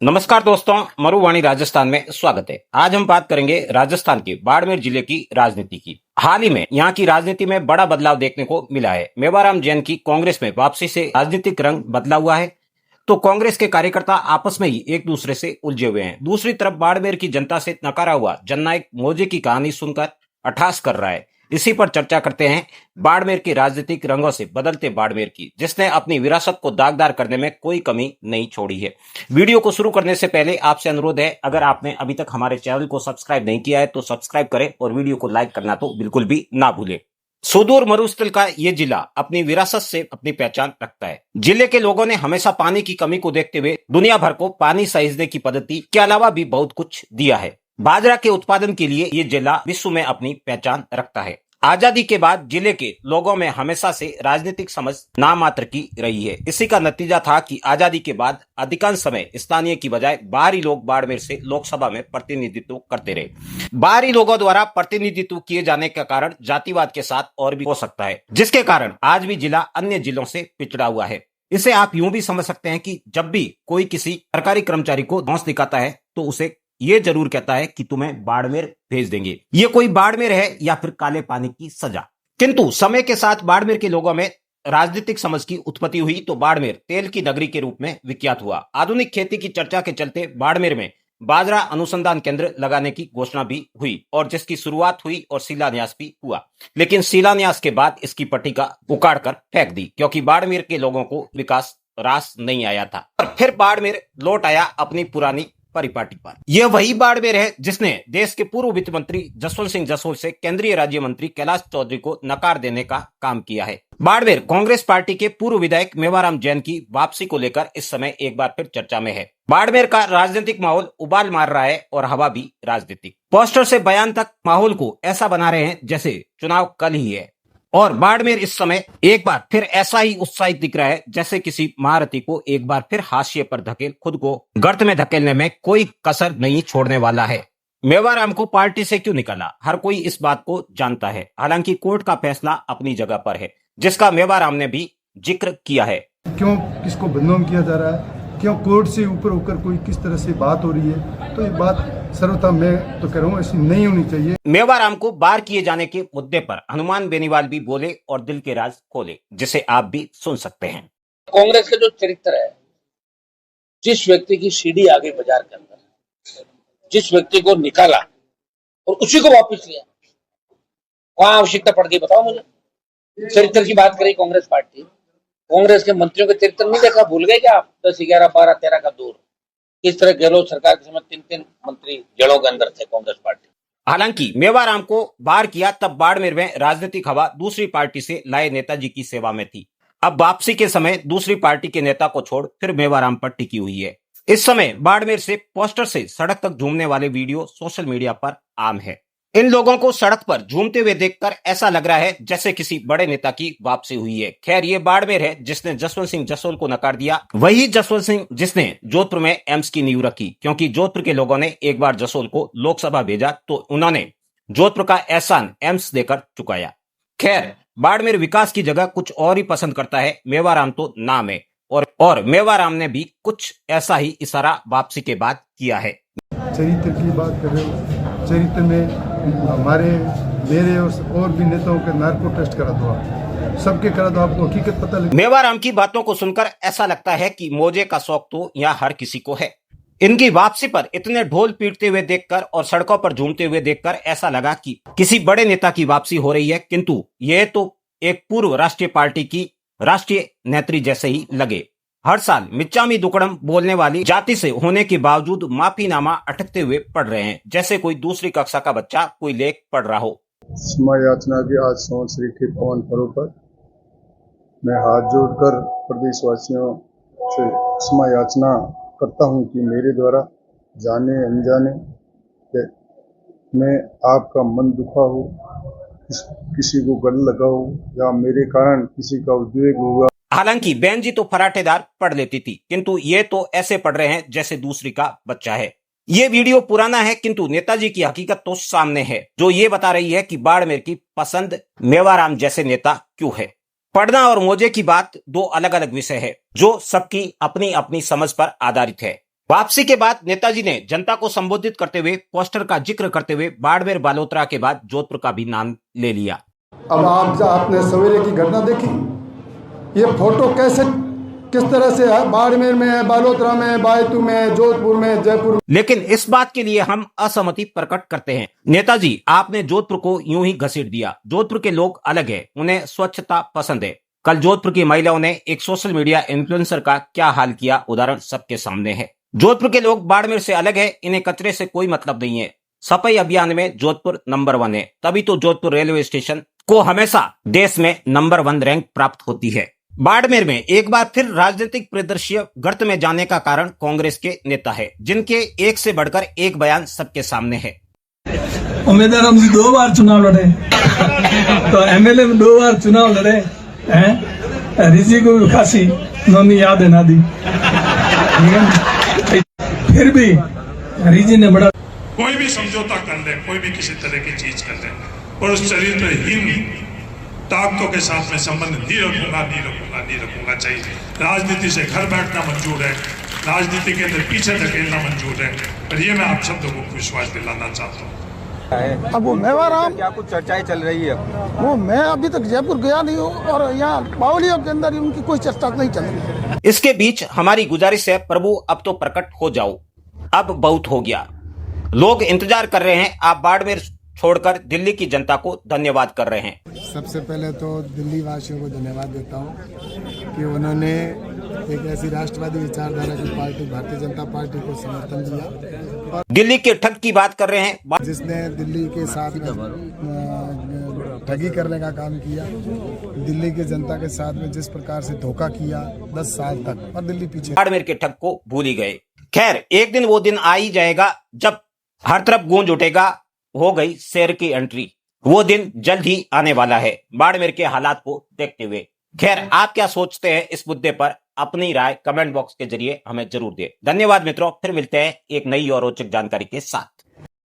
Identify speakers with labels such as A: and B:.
A: नमस्कार दोस्तों, मरुवाणी राजस्थान में स्वागत है। आज हम बात करेंगे राजस्थान के बाड़मेर जिले की राजनीति की। हाल ही में यहाँ की राजनीति में बड़ा बदलाव देखने को मिला है। मेवाराम जैन की कांग्रेस में वापसी से राजनीतिक रंग बदला हुआ है, तो कांग्रेस के कार्यकर्ता आपस में ही एक दूसरे से उलझे हुए हैं। दूसरी तरफ बाड़मेर की जनता से नकारा हुआ जननायक मौजे की कहानी सुनकर अट्ठास कर रहा है। इसी पर चर्चा करते हैं बाड़मेर के राजनीतिक रंगों से बदलते बाड़मेर की, जिसने अपनी विरासत को दागदार करने में कोई कमी नहीं छोड़ी है। वीडियो को शुरू करने से पहले आपसे अनुरोध है, अगर आपने अभी तक हमारे चैनल को सब्सक्राइब नहीं किया है तो सब्सक्राइब करें और वीडियो को लाइक करना तो बिल्कुल भी ना भूलें। सुदूर मरुस्थल का ये जिला अपनी विरासत से अपनी पहचान रखता है। जिले के लोगों ने हमेशा पानी की कमी को देखते हुए दुनिया भर को पानी सहेजने की पद्धति के अलावा भी बहुत कुछ दिया है। बाजरा के उत्पादन के लिए ये जिला विश्व में अपनी पहचान रखता है। आजादी के बाद जिले के लोगों में हमेशा से राजनीतिक समझ नाम मात्र की रही है। इसी का नतीजा था कि आजादी के बाद अधिकांश समय स्थानीय की बजाय बाहरी लोग बाड़मेर से लोकसभा में प्रतिनिधित्व करते रहे। बाहरी लोगों द्वारा प्रतिनिधित्व किए जाने का कारण जातिवाद के साथ और भी हो सकता है, जिसके कारण आज भी जिला अन्य जिलों से पिछड़ा हुआ है। इसे आप यूं भी समझ सकते हैं कि जब भी कोई किसी सरकारी कर्मचारी को धौंस दिखाता है तो उसे ये जरूर कहता है कि तुम्हें बाड़मेर भेज देंगे। ये कोई बाड़मेर है या फिर काले पानी की सजा। किंतु समय के साथ बाड़मेर के लोगों में राजनीतिक समझ की उत्पत्ति हुई तो बाड़मेर तेल की नगरी के रूप में विख्यात हुआ। आधुनिक खेती की चर्चा के चलते बाड़मेर में बाजरा अनुसंधान केंद्र लगाने की घोषणा भी हुई और जिसकी शुरुआत हुई और शिलान्यास भी हुआ। लेकिन शिलान्यास के बाद इसकी पट्टिका उखाड़ कर फेंक दी, क्योंकि बाड़मेर के लोगों को विकास रास नहीं आया था। और फिर बाड़मेर लौट आया अपनी पुरानी परिपाटी पर। यह वही बाड़मेर है जिसने देश के पूर्व वित्त मंत्री जसवंत सिंह जसोल से केंद्रीय राज्य मंत्री कैलाश चौधरी को नकार देने का काम किया है। बाड़मेर कांग्रेस पार्टी के पूर्व विधायक मेवाराम जैन की वापसी को लेकर इस समय एक बार फिर चर्चा में है। बाड़मेर का राजनीतिक माहौल उबाल मार रहा है और हवा भी राजनीतिक। पोस्टर से बयान तक माहौल को ऐसा बना रहे हैं जैसे चुनाव कल ही है। और बाड़मेर इस समय एक बार फिर ऐसा ही उत्साहित दिख रहा है जैसे किसी महारथी को एक बार फिर हाशिए पर धकेल खुद को गर्त में धकेलने में कोई कसर नहीं छोड़ने वाला है। मेवाराम को पार्टी से क्यों निकाला, हर कोई इस बात को जानता है। हालांकि कोर्ट का फैसला अपनी जगह पर है, जिसका मेवाराम ने भी जिक्र किया है।
B: क्यों किसको बदनाम किया जा रहा है, क्यों कोर्ट से ऊपर होकर कोई किस तरह से बात हो रही है, तो ये बात सर्वथा मैं तो कह रहा हूँ ऐसी नहीं होनी चाहिए।
A: मेवाराम को बाहर किए जाने के मुद्दे पर हनुमान बेनीवाल भी बोले और दिल के राज खोले, जिसे आप भी सुन सकते हैं।
C: कांग्रेस का जो चरित्र है, जिस व्यक्ति की सीढ़ी आ गई बाजार के अंदर, जिस व्यक्ति को निकाला और उसी को वापस लिया, वहां आवश्यकता पड़ गई, बताओ मुझे। चरित्र की बात करी कांग्रेस पार्टी, कांग्रेस के मंत्रियों के चरित्र नहीं देखा, भूल गए क्या आप? 10, 11, 12, 13 का दौर, किस तरह गहलोत सरकार के समय 3-3 मंत्री जड़ों के अंदर थे कांग्रेस पार्टी।
A: हालांकि मेवाराम को बाहर किया तब बाड़मेर में राजनीतिक हवा दूसरी पार्टी से लाए नेताजी की सेवा में थी। अब वापसी के समय दूसरी पार्टी के नेता को छोड़ फिर मेवाराम पर टिकी हुई है। इस समय बाड़मेर से पोस्टर से सड़क तक झूमने वाले वीडियो सोशल मीडिया पर आम है। इन लोगों को सड़क पर झूमते हुए देखकर ऐसा लग रहा है जैसे किसी बड़े नेता की वापसी हुई है। खैर, ये बाड़मेर है जिसने जसवंत सिंह जसोल को नकार दिया, वही जसवंत सिंह जिसने जोधपुर में एम्स की नींव रखी, क्योंकि जोधपुर के लोगों ने एक बार जसोल को लोकसभा भेजा तो उन्होंने जोधपुर का एहसान एम्स देकर चुकाया। खैर, बाड़मेर विकास की जगह कुछ और ही पसंद करता है। मेवाराम तो नाम है और मेवाराम ने भी कुछ ऐसा ही इशारा वापसी के बाद किया है।
B: चरित्र की बात कर रहे हो, चरित्र में हमारे मेरे और भी नेताओं के नार्को टेस्ट करा दो, आप सबके करा दो, आपको हकीकत पता लगे।
A: मेवाराम की बातों को सुनकर ऐसा लगता है कि मौजे का शौक तो यहाँ हर किसी को है। इनकी वापसी पर इतने ढोल पीटते हुए देखकर और सड़कों पर झूमते हुए देखकर ऐसा लगा कि किसी बड़े नेता की वापसी हो रही है, किंतु यह तो एक पूर्व राष्ट्रीय पार्टी की राष्ट्रीय नेत्री जैसे ही लगे। हर साल मिच्चामी दुक्कड़म बोलने वाली जाति से होने के बावजूद माफीनामा अटकते हुए पढ़ रहे हैं, जैसे कोई दूसरी कक्षा का बच्चा कोई लेख पढ़ रहा हो।
D: क्षमा याचना की आज संवत्सरी के पावन पर्व पर मैं हाथ जोड़कर प्रदेशवासियों से क्षमा याचना करता हूं कि मेरे द्वारा जाने अनजाने में आपका मन दुखा हो, किसी को गल लगा हो या मेरे कारण किसी का उद्वेग हुआ।
A: हालांकि बहन जी तो फराटेदार पढ़ लेती थी, किंतु ये तो ऐसे पढ़ रहे हैं जैसे दूसरी का बच्चा है। ये वीडियो पुराना है, किंतु नेताजी की हकीकत तो सामने है, जो ये बता रही है कि बाड़मेर की पसंद मेवाराम जैसे नेता क्यों है। पढ़ना और मौजे की बात दो अलग अलग विषय है, जो सबकी अपनी अपनी समझ पर आधारित है। वापसी के बाद नेताजी ने जनता को संबोधित करते हुए पोस्टर का जिक्र करते हुए बाड़मेर बालोतरा के बाद जोधपुर का भी नाम ले लिया।
B: अब आपने सवेरे की घटना देखी, ये फोटो कैसे किस तरह से है, बाड़मेर में है, बालोतरा में है, बायतू में है, जोधपुर में, जयपुर में।
A: लेकिन इस बात के लिए हम असहमति प्रकट करते हैं। नेताजी, आपने जोधपुर को यूं ही घसीट दिया। जोधपुर के लोग अलग है, उन्हें स्वच्छता पसंद है। कल जोधपुर की महिलाओं ने एक सोशल मीडिया इन्फ्लुएंसर का क्या हाल किया, उदाहरण सबके सामने है। जोधपुर के लोग बाड़मेर से अलग है, इन्हें कचरे से कोई मतलब नहीं है। सफाई अभियान में जोधपुर नंबर 1 है, तभी तो जोधपुर रेलवे स्टेशन को हमेशा देश में नंबर 1 रैंक प्राप्त होती है। बाड़मेर में एक बार फिर राजनीतिक परिदृश्य गर्त में जाने का कारण कांग्रेस के नेता है, जिनके एक से बढ़कर एक बयान सबके सामने है।
E: उम्मीदवार हम 2 बार चुनाव लड़े, तो एमएलए में 2 बार चुनाव लड़े हैं। रिजी को भी खासी उन्होंने याद है ना दी, ठीक है। फिर भी रिजी ने बड़ा
F: कोई भी समझौता कर ले, कोई भी किसी तरह की चीज कर ले, और उस चरित्रहीन ताकतों के साथ में संबंध नहीं रखूंगा चाहिए। राजनीति से घर बैठना मंजूर है, राजनीति के अंदर पीछे धकेलना मंजूर है, और ये मैं आप सब लोगों को विश्वास दिलाना चाहता हूँ।
G: अब वो मेवाराम
H: क्या कुछ चर्चाएं चल रही है?
G: वो मैं अभी तक जयपुर गया नहीं हूँ, और यहाँ बावलियों के अंदर उनकी कोई चर्चा नहीं चल रही।
A: इसके बीच हमारी गुजारिश है, प्रभु अब तो प्रकट हो जाओ, अब बहुत हो गया। लोग इंतजार कर रहे हैं, आप बाड़मेर छोड़कर दिल्ली की जनता को धन्यवाद कर रहे हैं।
B: सबसे पहले तो दिल्ली वासियों को धन्यवाद देता हूँ कि उन्होंने एक ऐसी राष्ट्रवादी विचारधारा की पार्टी भारतीय जनता पार्टी को समर्थन दिया,
A: दिल्ली के ठग की बात कर रहे हैं,
B: जिसने दिल्ली के साथ में ठगी करने का काम किया, दिल्ली की जनता के साथ में जिस प्रकार से धोखा किया 10 साल तक, और दिल्ली पीछे।
A: बाड़मेर के ठग को भूल ही गए। खैर, एक दिन वो दिन आ ही जाएगा जब हर तरफ गूंज उठेगा, हो गई शेर की एंट्री। वो दिन जल्द ही आने वाला है बाड़मेर के हालात को देखते हुए। खैर, आप क्या सोचते हैं इस मुद्दे पर? अपनी राय कमेंट बॉक्स के जरिए हमें जरूर दें। धन्यवाद मित्रों, फिर मिलते हैं एक नई और रोचक जानकारी के साथ।